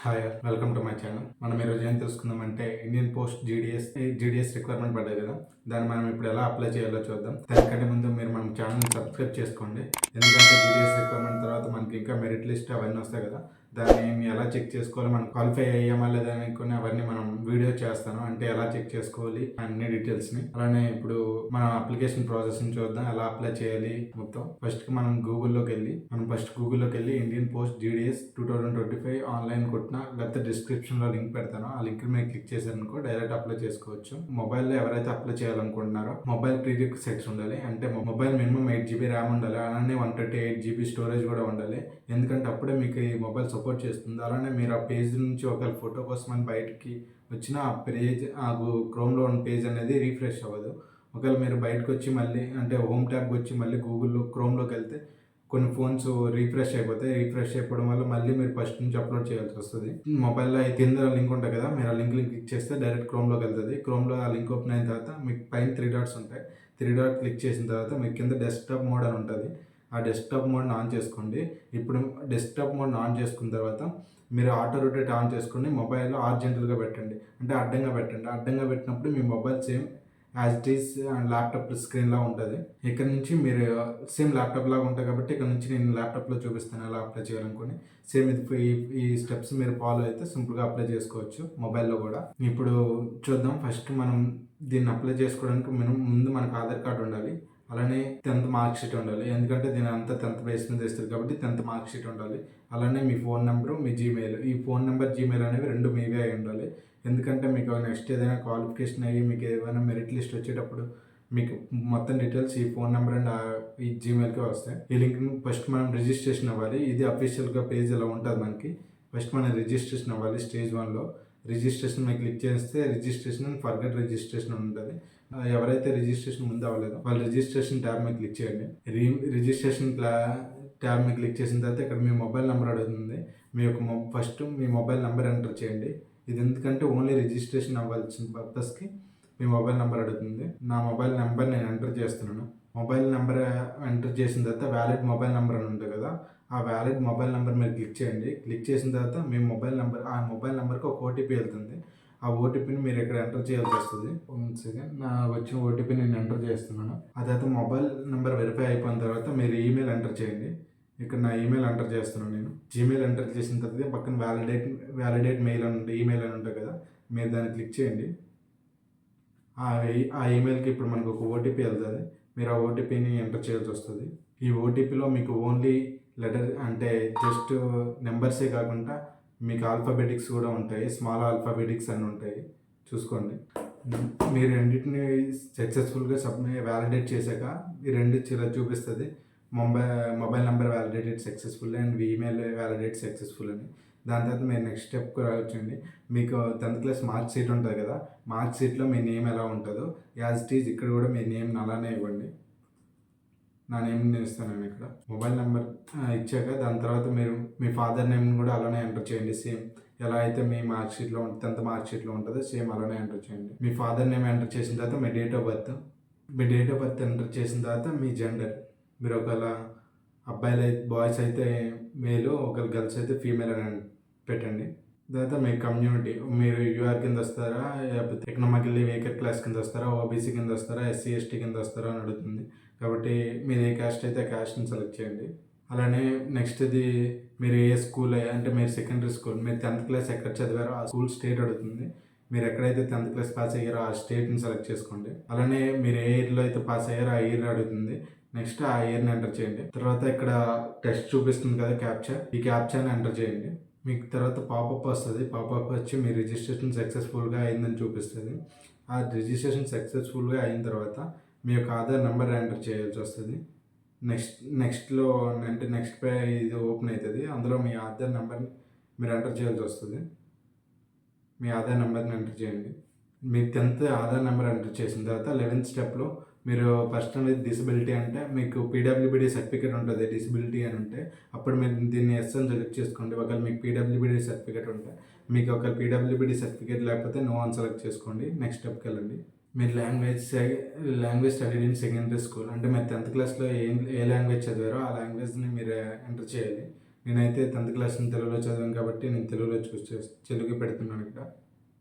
Hi welcome to my channel. మనం ఈరోజు ఏం తెలుసుకుందామంటే ఇండియన్ పోస్ట్ జీడిఎస్ రిక్వైర్మెంట్ పడ్డాయి కదా, దాన్ని మనం ఇప్పుడు ఎలా అప్లై చేయాలో చూద్దాం. దానికంటే ముందు మీరు మన ఛానల్ని సబ్స్క్రైబ్ చేసుకోండి. ఎందుకంటే జీడిఎస్ రిక్వైర్మెంట్ తర్వాత మనకి ఇంకా మెరిట్ లిస్ట్ అవన్నీ వస్తాయి కదా, దాన్ని ఎలా చెక్ చేసుకోవాలి, మనం క్వాలిఫై అయ్యామా లేదా అనుకుని అవన్నీ మనం వీడియో చేస్తాను. అంటే ఎలా చెక్ చేసుకోవాలి అన్ని డీటెయిల్స్ని. అలానే ఇప్పుడు మనం అప్లికేషన్ ప్రాసెస్ని చూద్దాం, ఎలా అప్లై చేయాలి మొత్తం. ఫస్ట్ మనం గూగుల్లోకి వెళ్ళి ఇండియన్ పోస్ట్ జీడిఎస్ 2025 ఆన్లైన్ కొట్టినా, లేకపోతే డిస్క్రిప్షన్లో లింక్ పెడతాను. ఆ లింక్ మీద క్లిక్ చేశారనుకో డైరెక్ట్ అప్లై చేసుకోవచ్చు. మొబైల్లో ఎవరైతే అప్లై చేయాలనుకుంటున్నారో మొబైల్ ప్రీరిక్విజిట్స్ ఉండాలి. అంటే మొబైల్ మినిమం 8GB ర్యామ్ ఉండాలి. అలానే 128GB స్టోరేజ్ కూడా ఉండాలి. ఎందుకంటే అప్పుడే మీకు ఈ మొబైల్ సపోర్ట్ చేస్తుంది. అలానే మీరు ఆ పేజ్ నుంచి ఒకవేళ ఫోటో కోసం అని బయటికి వచ్చిన ఆ పేజ్ క్రోమ్లో ఉన్న పేజ్ అనేది రీఫ్రెష్ అవ్వదు. ఒకవేళ మీరు బయటకు వచ్చి మళ్ళీ అంటే హోమ్ ట్యాబ్కి వచ్చి మళ్ళీ గూగుల్లో క్రోమ్లోకి వెళ్తే కొన్ని ఫోన్స్ రీఫ్రెష్ అయిపోతాయి. రీఫ్రెష్ అయిపోవడం వల్ల మళ్ళీ మీరు ఫస్ట్ నుంచి అప్లోడ్ చేయాల్సి వస్తుంది. మొబైల్లో కింద లింక్ ఉంటుంది కదా, మీరు ఆ లింక్ క్లిక్ చేస్తే డైరెక్ట్ క్రోమ్లోకి వెళ్తుంది. క్రోమ్లో ఆ లింక్ ఓపెన్ అయిన తర్వాత మీకు పైన 3 డాట్స్ ఉంటాయి. 3 డాట్ క్లిక్ చేసిన తర్వాత మీకు కింద డెస్క్టాప్ మోడ్ అని ఉంటుంది. ఆ డెస్క్టాప్ మోడ్ని ఆన్ చేసుకోండి. ఇప్పుడు డెస్క్టాప్ మోడ్ని ఆన్ చేసుకున్న తర్వాత మీరు ఆటో రొటేట్ ఆన్ చేసుకుని మొబైల్ హారిజాంటల్గా పెట్టండి. అంటే అడ్డంగా పెట్టండి. అడ్డంగా పెట్టినప్పుడు మీ mobile same as it is laptop స్క్రీన్లా ఉంటుంది. ఇక్కడ నుంచి మీరు సేమ్ ల్యాప్టాప్ లాగా ఉంటుంది కాబట్టి ఇక్కడ నుంచి నేను ల్యాప్టాప్లో చూపిస్తాను ఎలా అప్లై చేయాలనుకుని. సేమ్ ఈ స్టెప్స్ మీరు ఫాలో అయితే సింపుల్గా అప్లై చేసుకోవచ్చు మొబైల్లో కూడా. ఇప్పుడు చూద్దాం. ఫస్ట్ మనం దీన్ని అప్లై చేసుకోవడానికి ముందు మనకు ఆధార్ కార్డు ఉండాలి. అలానే 10th మార్క్ షీట్ ఉండాలి. ఎందుకంటే దీని అంతా 10th బేస్ మీద ఇస్తారు కాబట్టి 10th మార్క్ షీట్ ఉండాలి. అలానే మీ ఫోన్ నెంబరు, మీ జీమెయిల్. ఈ ఫోన్ నెంబర్, జీమెయిల్ అనేవి 2 మీవే అయి ఉండాలి. ఎందుకంటే మీకు నెక్స్ట్ ఏదైనా క్వాలిఫికేషన్ అయ్యి మీకు ఏదైనా మెరిట్ లిస్ట్ వచ్చేటప్పుడు మీకు మొత్తం డీటెయిల్స్ ఈ ఫోన్ నెంబర్ అండ్ ఈ జీమెయిల్కి వస్తాయి. ఈ లింక్ ఫస్ట్ మనం రిజిస్ట్రేషన్ అవ్వాలి. ఇది అఫీషియల్గా పేజ్ ఇలా ఉంటుంది మనకి. ఫస్ట్ మనం రిజిస్ట్రేషన్ అవ్వాలి. స్టేజ్ 1లో రిజిస్ట్రేషన్ మీద క్లిక్ చేస్తే రిజిస్ట్రేషన్ అండ్ ఫర్గెట్ రిజిస్ట్రేషన్ ఉంటుంది. ఎవరైతే రిజిస్ట్రేషన్ ముందు అవ్వలేదో వాళ్ళు రిజిస్ట్రేషన్ ట్యాబ్ మీద క్లిక్ చేయండి. రిజిస్ట్రేషన్ ట్యాబ్ మీద క్లిక్ చేసిన తర్వాత ఇక్కడ మీ మొబైల్ నెంబర్ అడుగుతుంది. మీ యొక్క ఫస్ట్ మీ మొబైల్ నెంబర్ ఎంటర్ చేయండి. ఇది ఎందుకంటే ఓన్లీ రిజిస్ట్రేషన్ అవ్వాల్సిన పర్పస్కి మీ మొబైల్ నెంబర్ అడుగుతుంది. నా మొబైల్ నెంబర్ నేను ఎంటర్ చేస్తున్నాను. మొబైల్ నెంబర్ ఎంటర్ చేసిన తర్వాత వ్యాలిడ్ మొబైల్ నెంబర్ అని ఉంటుంది కదా, ఆ వ్యాలిడ్ మొబైల్ నెంబర్ మీరు క్లిక్ చేయండి. క్లిక్ చేసిన తర్వాత మీ మొబైల్ నెంబర్, ఆ మొబైల్ నెంబర్కి ఒక ఓటీపీ వెళ్తుంది. ఆ ఓటీపీని మీరు ఇక్కడ ఎంటర్ చేయాల్సి వస్తుంది. 1 సెకండ్, నా వచ్చిన ఓటీపీ నేను ఎంటర్ చేస్తున్నాను. అదైతే మొబైల్ నెంబర్ వెరిఫై అయిపోయిన తర్వాత మీరు ఈమెయిల్ ఎంటర్ చేయండి. ఇక్కడ నా ఈమెయిల్ ఎంటర్ చేస్తున్నాను నేను. జీమెయిల్ ఎంటర్ చేసిన తర్వాత పక్కన వ్యాలిడేట్ మెయిల్ అని ఉంటుంది, ఈమెయిల్ అని ఉంటుంది కదా, మీరు దాన్ని క్లిక్ చేయండి. ఆ ఈమెయిల్కి ఇప్పుడు మనకు ఒక ఓటీపీ వెళ్తుంది. మీరు ఆ ఓటీపీని ఎంటర్ చేయాల్సి వస్తుంది. ఈ ఓటీపీలో మీకు ఓన్లీ లెటర్ అంటే జస్ట్ నెంబర్సే కాకుండా మీకు ఆల్ఫాబెటిక్స్ కూడా ఉంటాయి. స్మాల్ ఆల్ఫాబెటిక్స్ అని ఉంటాయి, చూసుకోండి. మీరు రెండింటిని సక్సెస్ఫుల్గా వ్యాలిడేట్ చేశాక ఈ రెండు ఇలా చూపిస్తుంది. Mobile number validated successful and email validate successful అని. దాని తర్వాత మీరు నెక్స్ట్ స్టెప్కి రావచ్చండి. మీకు 10th క్లాస్ మార్క్ షీట్ ఉంటుంది కదా, మార్క్ షీట్లో మీ నేమ్ ఎలా ఉంటుందో యాజ్ ఇట్ ఈజ్ ఇక్కడ కూడా మీ నేమ్ అలానే ఇవ్వండి. నా నేమ్ నేను ఇస్తాను ఇక్కడ. మొబైల్ నెంబర్ ఇచ్చాక దాని తర్వాత మీరు మీ ఫాదర్ నేమ్ని కూడా అలానే ఎంటర్ చేయండి. సేమ్ ఎలా అయితే మీ మార్క్ షీట్లో 10th మార్క్ షీట్లో ఉంటుందో సేమ్ అలానే ఎంటర్ చేయండి. మీ ఫాదర్ నేమ్ ఎంటర్ చేసిన తర్వాత మీ డేట్ ఆఫ్ బర్త్ ఎంటర్ చేసిన తర్వాత మీ జెండర్. మీరు ఒకవేళ అబ్బాయిలు అయితే బాయ్స్ అయితే మేలు, ఒకవేళ గర్ల్స్ అయితే ఫీమేల్ అని పెట్టండి. తర్వాత మీ కమ్యూనిటీ, మీరు యూఆర్ కింద వస్తారా, లేకపోతే ఎకనామికల్లీ వీకర్ క్లాస్ కింద వస్తారా, ఓబీసీ కింద వస్తారా, ఎస్సీ ఎస్టీ కింద వస్తారా అని అడుగుతుంది. కాబట్టి మీరు ఏ క్యాస్ట్ అయితే క్యాస్ట్ని సెలెక్ట్ చేయండి. అలానే నెక్స్ట్ది మీరు ఏ స్కూల్ అంటే మీరు సెకండరీ స్కూల్, మీరు 10th క్లాస్ ఎక్కడ చదివారో ఆ స్కూల్ స్టేట్ అడుగుతుంది. మీరు ఎక్కడైతే 10th క్లాస్ పాస్ అయ్యారో ఆ స్టేట్ని సెలెక్ట్ చేసుకోండి. అలానే మీరు ఏ ఇయర్లో అయితే పాస్ అయ్యారో ఆ ఇయర్ అడుగుతుంది. నెక్స్ట్ ఆ ఇయర్ని ఎంటర్ చేయండి. తర్వాత ఇక్కడ టెస్ట్ చూపిస్తుంది కదా క్యాప్చర్, ఈ క్యాప్చర్ని ఎంటర్ చేయండి. మీకు తర్వాత పాపప్ వస్తుంది. పాపప్ వచ్చి మీ రిజిస్ట్రేషన్ సక్సెస్ఫుల్గా అయిందని చూపిస్తుంది. ఆ రిజిస్ట్రేషన్ సక్సెస్ఫుల్గా అయిన తర్వాత మీ యొక్క ఆధార్ నెంబర్ ఎంటర్ చేయాల్సి వస్తుంది. నెక్స్ట్లో అంటే నెక్స్ట్ పేజ్ ఇది ఓపెన్ అవుతుంది. అందులో మీ ఆధార్ నెంబర్ని మీరు ఎంటర్ చేయాల్సి వస్తుంది. మీ ఆధార్ నెంబర్ని ఎంటర్ చేయండి. మీ 10th ఆధార్ నెంబర్ ఎంటర్ చేసిన తర్వాత 11th స్టెప్లో మీరు పర్సనల్ విత్ డిసబిలిటీ అంటే మీకు పీడబ్ల్యూబీడీ సర్టిఫికేట్ ఉంటుంది డిసబిలిటీ అని ఉంటే అప్పుడు మీరు దీన్ని ఎస్ అని సెలెక్ట్ చేసుకోండి. ఒకవేళ మీకు పీడబ్ల్యూబీడీ సర్టిఫికేట్ ఉంటే, మీకు ఒక పీడబ్ల్యూబీడీ సర్టిఫికేట్ లేకపోతే నో అని సెలెక్ట్ చేసుకోండి. నెక్స్ట్ స్టెప్కి వెళ్ళండి. మీరు language studied in secondary school అంటే మీరు 10th క్లాస్లో ఏ లాంగ్వేజ్ చదివారో ఆ లాంగ్వేజ్ని మీరు ఎంటర్ చేయాలి. నేనైతే 10th క్లాస్‌ని తెలుగులో చదివాను కాబట్టి నేను తెలుగులో చూస్ చేసి తెలుగు పెడుతున్నాను ఇక్కడ.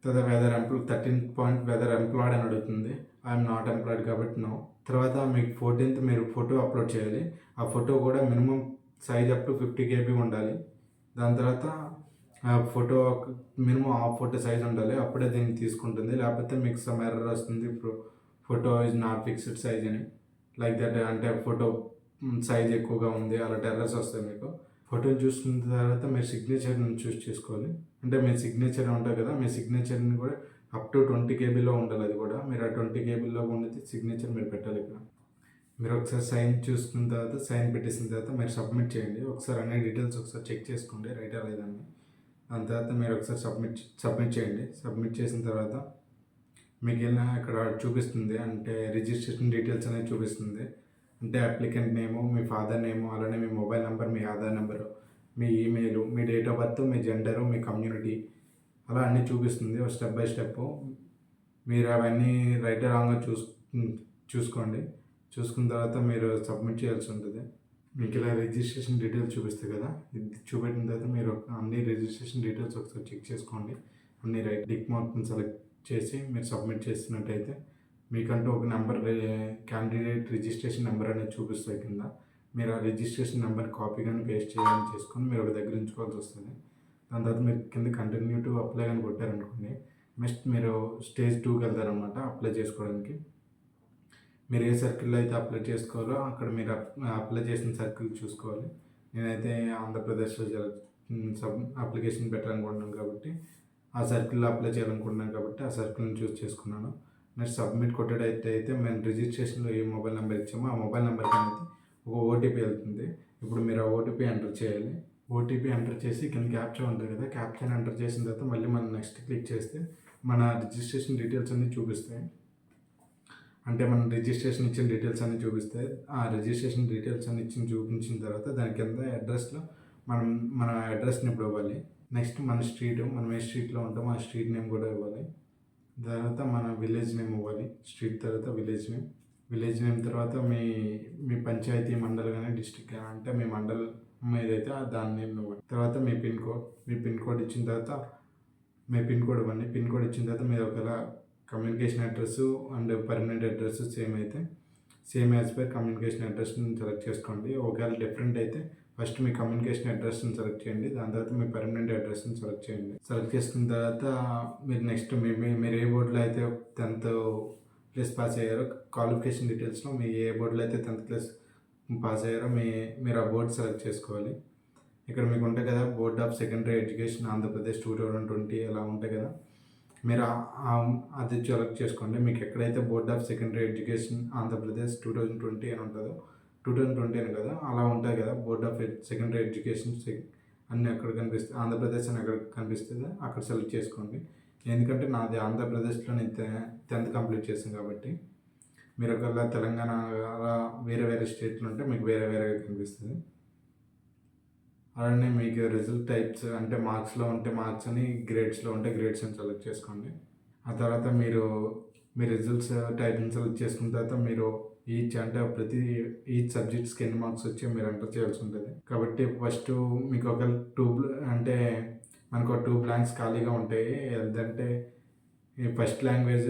తర్వాత weather 13th point weather employed అని అడుగుతుంది. ఐఎమ్ నాట్ ఎంప్లాయిడ్ కాబట్టి నో. తర్వాత మీకు 14th మీరు ఫోటో అప్లోడ్ చేయాలి. ఆ ఫోటో కూడా minimum size up to 50 KB ఉండాలి. దాని తర్వాత ఆ photo minimum half photo size ఉండాలి. అప్పుడే దీన్ని తీసుకుంటుంది. లేకపోతే మీకు సమ్ ఎర్రర్ వస్తుంది. Photo is not fixed size అని లైక్ దట్, అంటే ఫోటో సైజ్ ఎక్కువగా ఉంది అలా ఎర్రర్స్ వస్తాయి మీకు. ఫోటోని చూసుకున్న తర్వాత మీరు సిగ్నేచర్ని చూస్ చేసుకోవాలి. అంటే మీ సిగ్నేచర్ ఉంటుంది కదా, మీ సిగ్నేచర్ని కూడా అప్ టు 20 KBలో ఉండాలి. అది కూడా మీరు ఆ 20 KBలో ఉన్నది సిగ్నేచర్ మీరు పెట్టాలి ఇక్కడ. మీరు ఒకసారి సైన్ చూసుకున్న తర్వాత సైన్ పెట్టేసిన తర్వాత మీరు సబ్మిట్ చేయండి. ఒకసారి అన్ని డీటెయిల్స్ ఒకసారి చెక్ చేసుకోండి రైటా లేదని. దాని తర్వాత మీరు ఒకసారి సబ్మిట్ చేయండి. సబ్మిట్ చేసిన తర్వాత మీకు ఇలా ఇక్కడ చూపిస్తుంది, అంటే రిజిస్ట్రేషన్ డీటెయిల్స్ అనేది చూపిస్తుంది. అంటే అప్లికెంట్ నేము, మీ ఫాదర్ నేము, అలానే మీ మొబైల్ నెంబర్, మీ ఆధార్ నెంబరు, మీ ఈమెయిల్, మీ డేట్ ఆఫ్ బర్త్, మీ జెండరు, మీ కమ్యూనిటీ, అలా అన్నీ చూపిస్తుంది స్టెప్ బై స్టెప్. మీరు అవన్నీ రైట్ రాంగ్గా చూసుకోండి. చూసుకున్న తర్వాత మీరు సబ్మిట్ చేయాల్సి ఉంటుంది. మీకు ఇలా రిజిస్ట్రేషన్ డీటెయిల్స్ చూపిస్తాయి కదా, ఇది చూపెట్టిన తర్వాత మీరు అన్ని రిజిస్ట్రేషన్ డీటెయిల్స్ ఒకసారి చెక్ చేసుకోండి. అన్ని రైట్ టిక్ మార్క్ని సెలెక్ట్ చేసి మీరు సబ్మిట్ చేసినట్టయితే మీకంటూ ఒక నెంబర్, క్యాండిడేట్ రిజిస్ట్రేషన్ నెంబర్ అనేది చూపిస్తాయి కింద. మీరు ఆ రిజిస్ట్రేషన్ నెంబర్ కాపీ కానీ పేస్ట్ చేయాలని చేసుకొని మీరు ఒక దగ్గర ఉంచుకోవాల్సి వస్తుంది. దాని తర్వాత మీరు కింద కంటిన్యూ టు అప్లై అని కొట్టారనుకోండి, నెక్స్ట్ మీరు స్టేజ్ 2కి వెళ్తారనమాట అప్లై చేసుకోవడానికి. మీరు ఏ సర్కిల్లో అయితే అప్లై చేసుకోవాలో అక్కడ మీరు అప్లై చేసిన సర్కిల్ చూసుకోవాలి. నేనైతే ఆంధ్రప్రదేశ్లో అప్లికేషన్ పెట్టాలనుకుంటున్నాను కాబట్టి ఆ సర్కిల్లో అప్లై చేయాలనుకుంటున్నాను కాబట్టి ఆ సర్కిల్ని చూస్ చేసుకున్నాను. నెక్స్ట్ సబ్మిట్ కొట్టేటైతే మేము రిజిస్ట్రేషన్లో ఏ మొబైల్ నెంబర్ ఇచ్చామో ఆ మొబైల్ నెంబర్కి అనేది ఒక ఓటీపీ వెళ్తుంది. ఇప్పుడు మీరు ఆ ఓటీపీ ఎంటర్ చేయాలి. ఓటీపీ ఎంటర్ చేసి కింద క్యాప్చా ఉంటుంది కదా, క్యాప్చాని ఎంటర్ చేసిన తర్వాత మళ్ళీ మనం నెక్స్ట్ క్లిక్ చేస్తే మన రిజిస్ట్రేషన్ డీటెయిల్స్ అన్నీ చూపిస్తాయి. అంటే మనం రిజిస్ట్రేషన్ ఇచ్చిన డీటెయిల్స్ అన్నీ చూపిస్తాయి. ఆ రిజిస్ట్రేషన్ డీటెయిల్స్ అన్ని చూపించిన తర్వాత దాని కింద అడ్రస్లో మన అడ్రస్ని ఇప్పుడు ఇవ్వాలి. నెక్స్ట్ మన స్ట్రీట్, మనం ఏ స్ట్రీట్లో ఉంటామో ఆ స్ట్రీట్ నేమ్ కూడా ఇవ్వాలి. తర్వాత మన విలేజ్ నేమ్ ఇవ్వాలి. స్ట్రీట్ తర్వాత విలేజ్ నేమ్ తర్వాత మీ పంచాయతీ, మండల్ కానీ డిస్ట్రిక్ట్ కానీ, అంటే మీ మండల్ ఏదైతే దాని నేమ్ ఇవ్వండి. తర్వాత మీ పిన్ కోడ్ ఇచ్చిన తర్వాత మీ పిన్ కోడ్ ఇవ్వండి. పిన్ కోడ్ ఇచ్చిన తర్వాత మీరు ఒకవేళ communication address and permanent address same అయితే సేమ్ యాజ్ పర్ కమ్యూనికేషన్ అడ్రస్ని సెలెక్ట్ చేసుకోండి. ఒకవేళ డిఫరెంట్ అయితే ఫస్ట్ మీ కమ్యూనికేషన్ అడ్రస్ని సెలెక్ట్ చేయండి. దాని తర్వాత మీ పర్మనెంట్ అడ్రస్ని సెలెక్ట్ చేయండి. సెలెక్ట్ చేసుకున్న తర్వాత మీరు నెక్స్ట్ మీరు ఏ బోర్డులో అయితే 10th క్లాస్ పాస్ అయ్యారో క్వాలిఫికేషన్ డీటెయిల్స్లో మీ ఏ బోర్డులో అయితే 10th క్లాస్ పాస్ అయ్యారో మీరు ఆ బోర్డు సెలెక్ట్ చేసుకోవాలి. ఇక్కడ మీకు ఉంటాయి కదా board of secondary education Andhra Pradesh 2020 అలా ఉంటాయి కదా, మీరు అది సెలెక్ట్ చేసుకోండి. మీకు ఎక్కడైతే board of secondary education Andhra Pradesh 2020 అని ఉంటుందో 2020 అని కదా అలా ఉంటాయి కదా బోర్డ్ ఆఫ్ సెకండరీ ఎడ్యుకేషన్ అన్నీ అక్కడ కనిపిస్తాయి. ఆంధ్రప్రదేశ్ అని ఎక్కడ కనిపిస్తుందో అక్కడ సెలెక్ట్ చేసుకోండి. ఎందుకంటే నాది ఆంధ్రప్రదేశ్లో నేను 10th కంప్లీట్ చేశాను కాబట్టి. మీరు ఒకవేళ తెలంగాణ అలా వేరే స్టేట్లో ఉంటే మీకు వేరేగా కనిపిస్తుంది. అలానే మీకు రిజల్ట్ టైప్స్, అంటే మార్క్స్లో ఉంటే మార్క్స్ అని, గ్రేడ్స్లో ఉంటే గ్రేడ్స్ అని సెలెక్ట్ చేసుకోండి. ఆ తర్వాత మీరు మీ రిజల్ట్స్ టైప్ని సెలెక్ట్ చేసుకున్న తర్వాత మీరు ప్రతి సబ్జెక్ట్స్కి ఎన్ని మార్క్స్ వచ్చి మీరు ఎంటర్ చేయాల్సి ఉంటుంది. కాబట్టి ఫస్ట్ మీకు ఒక మనకు 2 బ్లాంక్స్ ఖాళీగా ఉంటాయి. ఏంటంటే ఫస్ట్ లాంగ్వేజ్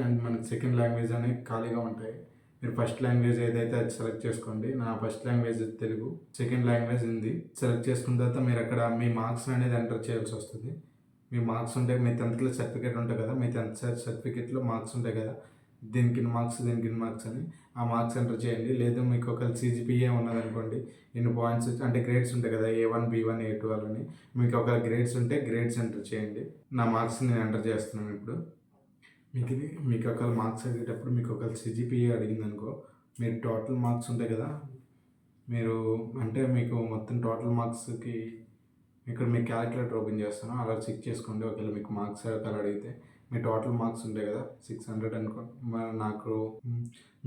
అండ్ మనకి సెకండ్ లాంగ్వేజ్ అనేవి ఖాళీగా ఉంటాయి. మీరు ఫస్ట్ లాంగ్వేజ్ ఏదైతే అది సెలెక్ట్ చేసుకోండి. నా first language Telugu, second language Hindi. Select చేసుకున్న తర్వాత మీరు అక్కడ మీ మార్క్స్ అనేది ఎంటర్ చేయాల్సి వస్తుంది. మీ మార్క్స్ ఉంటాయి, మీ 10th క్లాస్ సర్టిఫికేట్ ఉంటుంది కదా, మీ 10th సర్టిఫికేట్లో మార్క్స్ ఉంటాయి కదా, దీనికి మార్క్స్ అని ఆ మార్క్స్ ఎంటర్ చేయండి. లేదా మీకు ఒక CGPA ఉన్నదనుకోండి, ఎన్ని పాయింట్స్ అంటే గ్రేడ్స్ ఉంటాయి కదా, A1, B1, A2 అని, మీకు ఒక గ్రేడ్స్ ఉంటే గ్రేడ్స్ ఎంటర్ చేయండి. నా మార్క్స్ నేను ఎంటర్ చేస్తున్నాను ఇప్పుడు. మీకు ఒకవేళ మార్క్స్ అడిగేటప్పుడు మీకు ఒకవేళ CGPA అడిగిందనుకో, మీరు టోటల్ మార్క్స్ ఉంటాయి కదా, మీకు మొత్తం టోటల్ మార్క్స్కి ఇక్కడ మీ క్యాలిక్యులేటర్ ఓపెన్ చేస్తాను, అలా చెక్ చేసుకోండి. ఒకవేళ మీకు మార్క్స్ ఒకవేళ అడిగితే మీ టోటల్ మార్క్స్ ఉంటాయి కదా 600 అనుకో, నాకు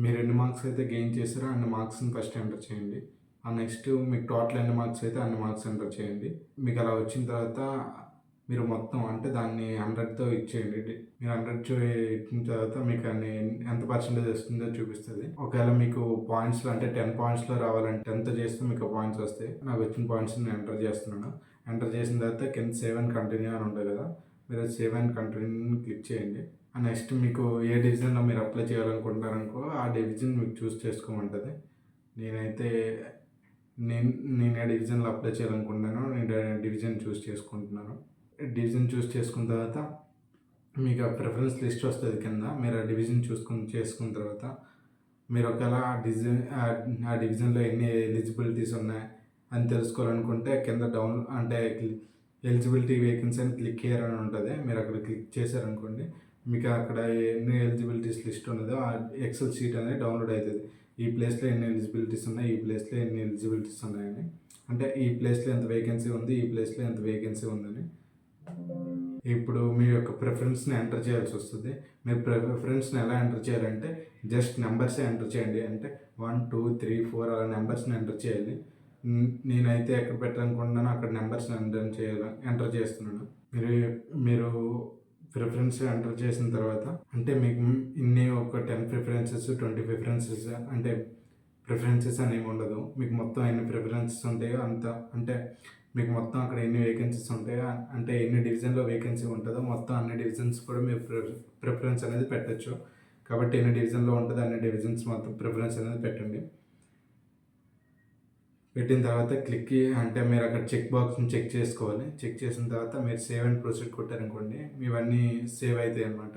మీరు ఎన్ని మార్క్స్ అయితే గెయిన్ చేస్తారో అన్ని మార్క్స్ని ఫస్ట్ ఎంటర్ చేయండి. నెక్స్ట్ మీకు టోటల్ ఎన్ని మార్క్స్ అయితే అన్ని మార్క్స్ ఎంటర్ చేయండి. మీకు అలా వచ్చిన తర్వాత మీరు మొత్తం అంటే దాన్ని 100తో ఇచ్చేయండి. మీరు 100 ఇచ్చిన తర్వాత మీకు అన్ని ఎంత పర్సెంటేజ్ వస్తుందో చూపిస్తుంది. ఒకవేళ మీకు పాయింట్స్లో అంటే 10 పాయింట్స్లో రావాలంటే 10తో చేస్తే మీకు పాయింట్స్ వస్తాయి. నాకు వచ్చిన పాయింట్స్ నేను ఎంటర్ చేస్తున్నాను. ఎంటర్ చేసిన తర్వాత కింద సేవ్ అండ్ కంటిన్యూ అని ఉంటుంది కదా, మీరు సేవ్ అండ్ కంటిన్యూ క్లిక్ చేయండి. నెక్స్ట్ మీకు ఏ డివిజన్లో మీరు అప్లై చేయాలనుకుంటున్నారనుకో ఆ డివిజన్ మీకు చూస్ చేసుకోమంటుంది. నేనైతే నేను ఏ డివిజన్లో అప్లై చేయాలనుకుంటున్నానో నేను డివిజన్ చూస్ చేసుకుంటున్నాను. డివిజన్ చూస్ చేసుకున్న తర్వాత మీకు ఆ ప్రిఫరెన్స్ లిస్ట్ వస్తుంది కింద. మీరు ఆ డివిజన్ చేసుకున్న తర్వాత మీరు ఒకవేళ ఆ డివిజన్లో ఎన్ని ఎలిజిబిలిటీస్ ఉన్నాయి అని తెలుసుకోవాలనుకుంటే కింద అంటే ఎలిజిబిలిటీ వేకెన్సీ అని క్లిక్ హియర్ అని ఉంటుంది. మీరు అక్కడ క్లిక్ చేశారనుకోండి, మీకు అక్కడ ఎన్ని ఎలిజిబిలిటీస్ లిస్ట్ ఉన్నదో ఆ ఎక్సెల్ షీట్ అనేది డౌన్లోడ్ అవుతుంది. ఈ ప్లేస్లో ఎన్ని ఎలిజిబిలిటీస్ ఉన్నాయి, ఈ ప్లేస్లో ఎన్ని ఎలిజిబిలిటీస్ ఉన్నాయని, అంటే ఈ ప్లేస్లో ఎంత వేకెన్సీ ఉంది, ఈ ప్లేస్లో ఎంత వేకెన్సీ ఉందని. ఇప్పుడు మీ యొక్క ప్రిఫరెన్స్ని ఎంటర్ చేయాల్సి వస్తుంది. మీరు ప్రిఫరెన్స్ని ఎలా ఎంటర్ చేయాలంటే జస్ట్ నెంబర్సే ఎంటర్ చేయండి. అంటే 1 2 3 4 అలా నెంబర్స్ని ఎంటర్ చేయాలి. నేనైతే ఎక్కడ పెట్టాలనుకుంటున్నానో అక్కడ నెంబర్స్ని ఎంటర్ చేస్తున్నాను. మీరు ప్రిఫరెన్స్ ఎంటర్ చేసిన తర్వాత అంటే మీకు ఇన్ని ఒక 10 ప్రిఫరెన్సెస్ 20 ప్రిఫరెన్సెస్ అంటే ప్రిఫరెన్సెస్ అనేవి ఉండదు. మీకు మొత్తం ఎన్ని ప్రిఫరెన్సెస్ ఉంటాయో అంత, అంటే మీకు మొత్తం అక్కడ ఎన్ని వేకెన్సీస్ ఉంటాయో అంటే ఎన్ని డివిజన్లో వేకెన్సీ ఉంటుందో మొత్తం అన్ని డివిజన్స్ కూడా మీరు ప్రిఫరెన్స్ అనేది పెట్టచ్చు. కాబట్టి ఎన్ని డివిజన్లో ఉంటుందో అన్ని డివిజన్స్ మొత్తం ప్రిఫరెన్స్ అనేది పెట్టండి. పెట్టిన తర్వాత క్లిక్ అంటే మీరు అక్కడ చెక్ బాక్స్ని చెక్ చేసుకోవాలి. చెక్ చేసిన తర్వాత మీరు సేవ్ అండ్ ప్రొసీడ్ కొట్టారనుకోండి, ఇవన్నీ సేవ్ అవుతాయి అన్నమాట.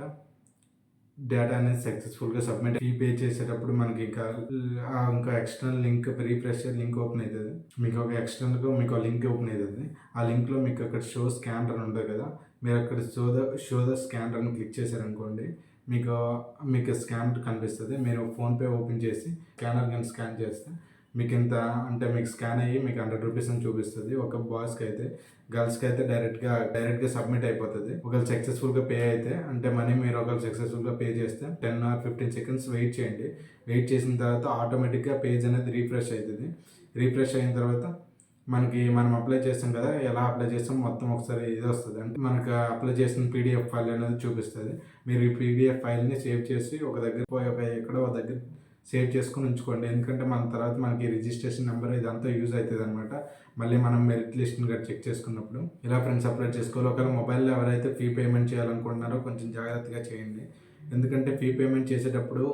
డేటా అనేది సక్సెస్ఫుల్గా సబ్మిట్. ఫీ పే చేసేటప్పుడు మనకి ఇంకా external link refresh link open అవుతుంది. మీకు ఒక ఎక్స్టర్నల్గా మీకు లింక్ ఓపెన్ అవుతుంది. ఆ లింక్లో మీకు అక్కడ షో స్కానర్ అని ఉంటుంది కదా, మీరు అక్కడ షో ద స్కానర్ అని క్లిక్ చేశారనుకోండి, మీకు స్కానర్ కనిపిస్తుంది. మీరు ఫోన్పే ఓపెన్ చేసి స్కానర్ కానీ స్కాన్ చేస్తే మీకు ఇంత అంటే మీకు స్కాన్ అయ్యి మీకు 100 రూపీస్ అని చూపిస్తుంది. ఒక బాయ్స్కి అయితే, గర్ల్స్కి అయితే డైరెక్ట్గా సబ్మిట్ అయిపోతుంది. ఒకవేళ సక్సెస్ఫుల్గా పే అయితే అంటే మనీ మీరు ఒకవేళ సక్సెస్ఫుల్గా పే చేస్తే 10 or 15 seconds వెయిట్ చేయండి. వెయిట్ చేసిన తర్వాత ఆటోమేటిక్గా పేజ్ అనేది రీఫ్రెష్ అవుతుంది. రీఫ్రెష్ అయిన తర్వాత మనం అప్లై చేస్తాం కదా, ఎలా అప్లై చేస్తాం మొత్తం ఒకసారి ఇది వస్తుంది. అంటే మనకు అప్లై చేసిన పీడిఎఫ్ ఫైల్ అనేది చూపిస్తుంది. మీరు ఈ పీడిఎఫ్ ఫైల్ని సేవ్ చేసి ఒక ఎక్కడో ఒక దగ్గర సేవ్ చేసుకుని ఉంచుకోండి. ఎందుకంటే మన తర్వాత మనకి రిజిస్ట్రేషన్ నెంబర్ ఇదంతా యూజ్ అవుతుంది అనమాట. మళ్ళీ మనం మెరిట్ లిస్ట్ని కూడా చెక్ చేసుకున్నప్పుడు ఇలా ఫ్రెండ్స్ అప్లై చేసుకోవాలి. ఒకవేళ మొబైల్లో ఎవరైతే ఫీ పేమెంట్ చేయాలనుకుంటున్నారో కొంచెం జాగ్రత్తగా చేయండి. ఎందుకంటే ఫీ పేమెంట్ చేసేటప్పుడు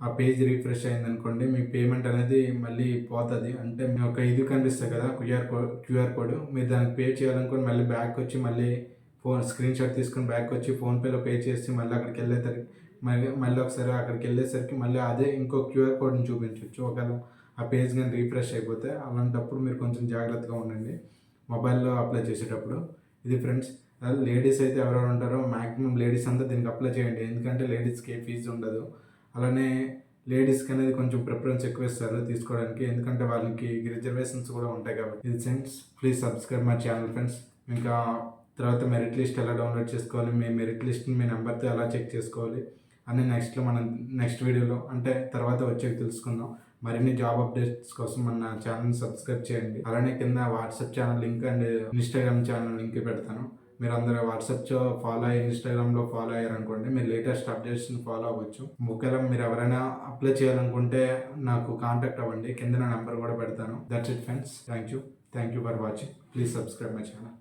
ఆ పేజ్ రీఫ్రెష్ అయిందనుకోండి, మీ పేమెంట్ అనేది మళ్ళీ పోతుంది. అంటే మీ ఒక ఇది కనిపిస్తుంది కదా క్యూఆర్ కోడ్, మీరు దానికి పే చేయాలనుకోండి మళ్ళీ బ్యాక్ వచ్చి మళ్ళీ స్క్రీన్ షాట్ తీసుకొని బ్యాక్ వచ్చి ఫోన్పేలో పే చేసి మళ్ళీ అక్కడికి వెళ్ళేసరికి మళ్ళీ ఒకసారి అక్కడికి వెళ్ళేసరికి మళ్ళీ అదే ఇంకో క్యూఆర్ కోడ్ని చూపించవచ్చు. ఒకవేళ ఆ పేజ్ కానీ రీఫ్రెష్ అయిపోతే అలాంటప్పుడు మీరు కొంచెం జాగ్రత్తగా ఉండండి మొబైల్లో అప్లై చేసేటప్పుడు. ఇది ఫ్రెండ్స్, లేడీస్ అయితే ఎవరెవరు ఉంటారో మ్యాక్సిమం లేడీస్ అంతా దీనికి అప్లై చేయండి. ఎందుకంటే లేడీస్కి ఫీజు ఉండదు. అలానే లేడీస్కి అనేది కొంచెం ప్రిఫరెన్స్ ఎక్కువ ఇస్తారు తీసుకోవడానికి, ఎందుకంటే వాళ్ళకి రిజర్వేషన్స్ కూడా ఉంటాయి కాబట్టి. ఇది friends, please subscribe my channel friends. ఇంకా తర్వాత మెరిట్ లిస్ట్ ఎలా డౌన్లోడ్ చేసుకోవాలి, మీ మెరిట్ లిస్ట్ని మీ నెంబర్తో ఎలా చెక్ చేసుకోవాలి అని నెక్స్ట్ వీడియోలో అంటే తర్వాత వచ్చేది తెలుసుకుందాం. మరిన్ని జాబ్ అప్డేట్స్ కోసం మన ఛానల్ని సబ్స్క్రైబ్ చేయండి. అలానే కింద WhatsApp channel link and Instagram channel link పెడతాను. మీరు అందరూ వాట్సాప్ ఫాలో అయ్యి ఇన్స్టాగ్రామ్లో ఫాలో అయ్యారనుకోండి, మీరు లేటెస్ట్ అప్డేట్స్ని ఫాలో అవ్వచ్చు. ఒకవేళ మీరు ఎవరైనా అప్లై చేయాలనుకుంటే నాకు కాంటాక్ట్ అవ్వండి. కింద నా నెంబర్ కూడా పెడతాను. That's it friends. Thank you for watching. Please subscribe my channel.